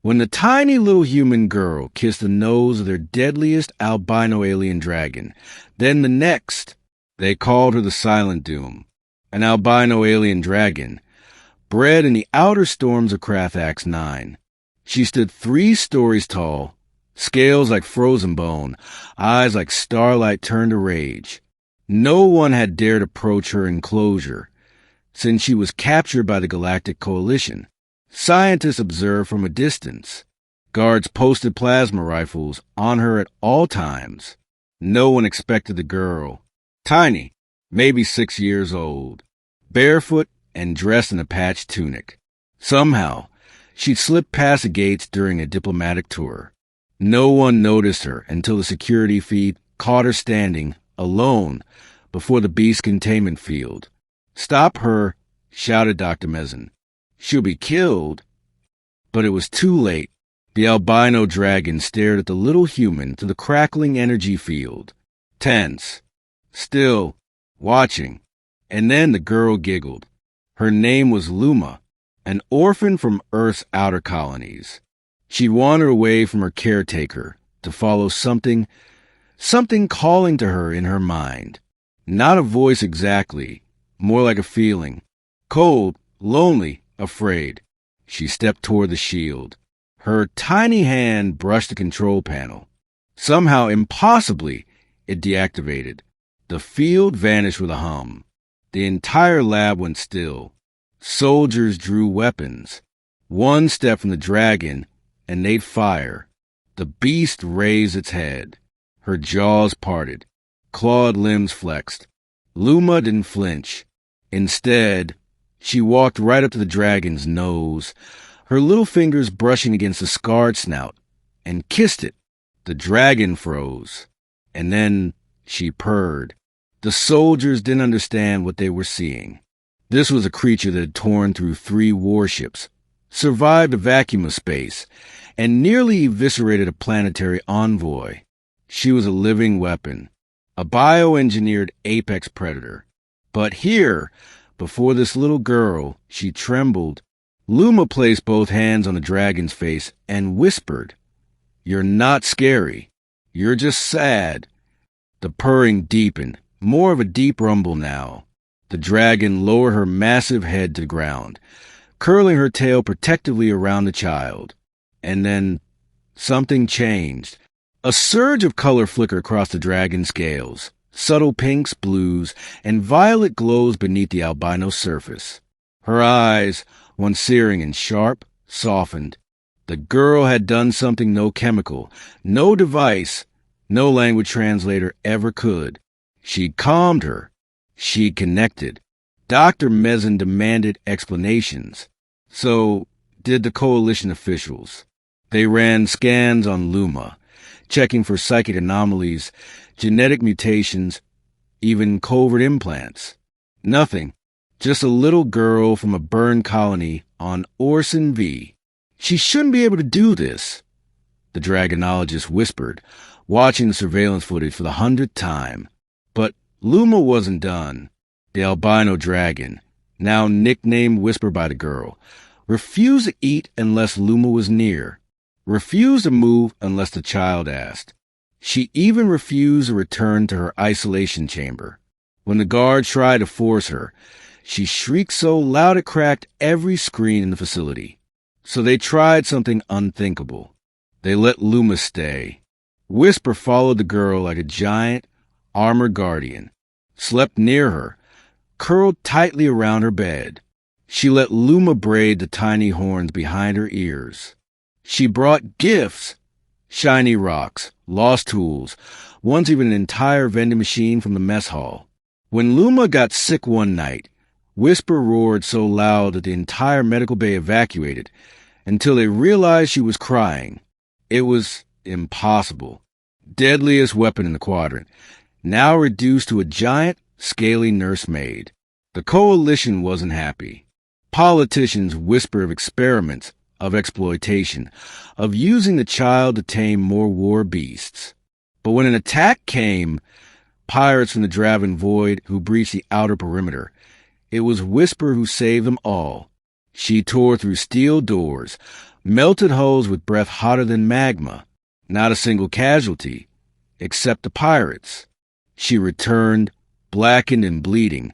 When the tiny little human girl kissed the nose of their deadliest albino alien dragon, then the next, they called her the Silent Doom, an albino alien dragon, bred in the outer storms of Krathax 9. She stood 3 stories tall, scales like frozen bone, eyes like starlight turned to rage. No one had dared approach her enclosure, since she was captured by the Galactic Coalition. Scientists observed from a distance. Guards posted plasma rifles on her at all times. No one expected the girl, tiny, maybe 6 years old, barefoot and dressed in a patched tunic. Somehow, she'd slipped past the gates during a diplomatic tour. No one noticed her until the security feed caught her standing, alone, before the beast containment field. "Stop her," shouted Dr. Mezen. "She'll be killed." But it was too late. The albino dragon stared at the little human through the crackling energy field, tense, still, watching. And then the girl giggled. Her name was Luma, an orphan from Earth's outer colonies. She'd wandered away from her caretaker to follow something calling to her in her mind. Not a voice exactly, more like a feeling. Cold, lonely, afraid. She stepped toward the shield. Her tiny hand brushed the control panel. Somehow, impossibly, it deactivated. The field vanished with a hum. The entire lab went still. Soldiers drew weapons. One step from the dragon, and they'd fire. The beast raised its head. Her jaws parted. Clawed limbs flexed. Luma didn't flinch. Instead, she walked right up to the dragon's nose, her little fingers brushing against the scarred snout, and kissed it. The dragon froze. And then she purred. The soldiers didn't understand what they were seeing. This was a creature that had torn through 3 warships, survived a vacuum of space, and nearly eviscerated a planetary envoy. She was a living weapon, a bioengineered apex predator. But here, before this little girl, she trembled. Luma placed both hands on the dragon's face and whispered, "You're not scary. You're just sad." The purring deepened, more of a deep rumble now. The dragon lowered her massive head to the ground, curling her tail protectively around the child. And then something changed. A surge of color flickered across the dragon's scales, subtle pinks, blues, and violet glows beneath the albino surface. Her eyes, once searing and sharp, softened. The girl had done something no chemical, no device, no language translator ever could. She'd calmed her. She'd connected. Dr. Mezen demanded explanations. So did the coalition officials. They ran scans on Luma, checking for psychic anomalies, genetic mutations, even covert implants. Nothing. Just a little girl from a burned colony on Orson V. She shouldn't be able to do this, the dragonologist whispered, watching the surveillance footage for the 100th time. But Luma wasn't done. The albino dragon, now nicknamed Whisper by the girl, refused to eat unless Luma was near, refused to move unless the child asked. She even refused to return to her isolation chamber. When the guard tried to force her, she shrieked so loud it cracked every screen in the facility. So they tried something unthinkable. They let Luma stay. Whisper followed the girl like a giant, armored guardian, slept near her, curled tightly around her bed. She let Luma braid the tiny horns behind her ears. She brought gifts, shiny rocks, lost tools, once even an entire vending machine from the mess hall. When Luma got sick one night, Whisper roared so loud that the entire medical bay evacuated until they realized she was crying. It was impossible. Deadliest weapon in the quadrant, now reduced to a giant, scaly nursemaid. The coalition wasn't happy. Politicians whisper of experiments, of exploitation, of using the child to tame more war beasts. But when an attack came, pirates from the Draven Void who breached the outer perimeter, it was Whisper who saved them all. She tore through steel doors, melted hulls with breath hotter than magma, not a single casualty, except the pirates. She returned, blackened and bleeding,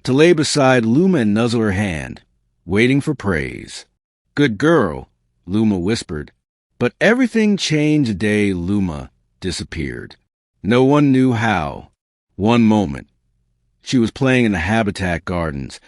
to lay beside Luma and nuzzle her hand, waiting for praise. "Good girl," Luma whispered. But everything changed the day Luma disappeared. No one knew how. One moment, she was playing in the habitat gardens.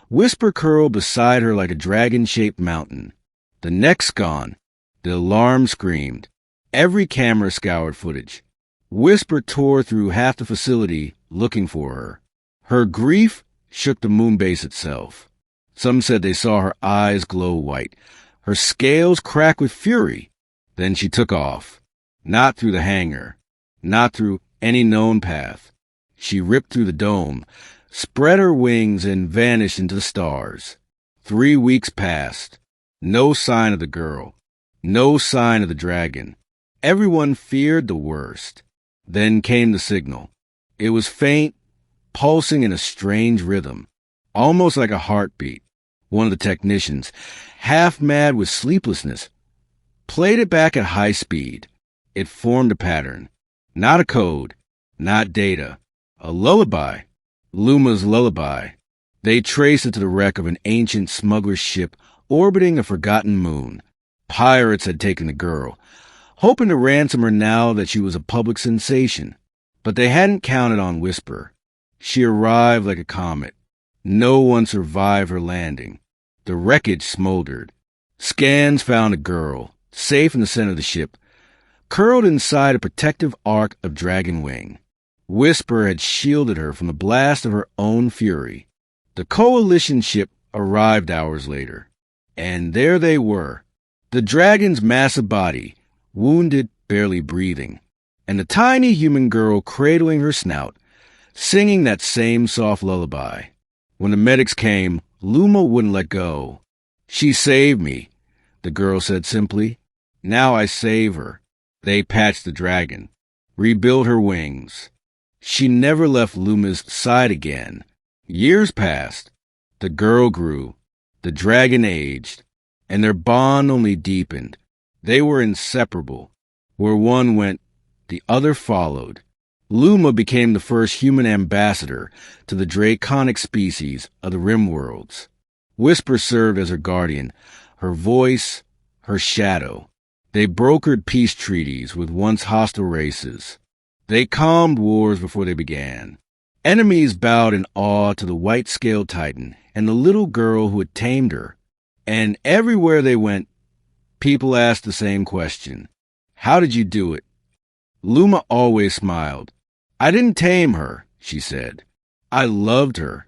Whisper curled beside her like a dragon-shaped mountain. The next gone. The alarm screamed. Every camera scoured footage. Whisper tore through half the facility looking for her. Her grief shook the moon base itself. Some said they saw her eyes glow white. Her scales crack with fury. Then she took off. Not through the hangar. Not through any known path. She ripped through the dome, spread her wings, and vanished into the stars. 3 weeks passed. No sign of the girl. No sign of the dragon. Everyone feared the worst. Then came the signal. It was faint, pulsing in a strange rhythm, almost like a heartbeat. One of the technicians, half mad with sleeplessness, played it back at high speed. It formed a pattern. Not a code, not data. A lullaby. Luma's lullaby. They traced it to the wreck of an ancient smuggler's ship orbiting a forgotten moon. Pirates had taken the girl, hoping to ransom her now that she was a public sensation. But they hadn't counted on Whisper. She arrived like a comet. No one survived her landing. The wreckage smoldered. Scans found a girl, safe in the center of the ship, curled inside a protective arc of dragon wing. Whisper had shielded her from the blast of her own fury. The coalition ship arrived hours later, and there they were, the dragon's massive body, wounded, barely breathing, and the tiny human girl cradling her snout, singing that same soft lullaby. When the medics came, Luma wouldn't let go. "She saved me," the girl said simply. "Now I save her." They patched the dragon, rebuilt her wings. She never left Luma's side again. Years passed. The girl grew. The dragon aged. And their bond only deepened. They were inseparable. Where one went, the other followed. Luma became the first human ambassador to the draconic species of the Rim Worlds. Whisper served as her guardian, her voice, her shadow. They brokered peace treaties with once hostile races. They calmed wars before they began. Enemies bowed in awe to the white-scaled titan and the little girl who had tamed her. And everywhere they went, people asked the same question. "How did you do it?" Luma always smiled. "I didn't tame her," she said. "I loved her.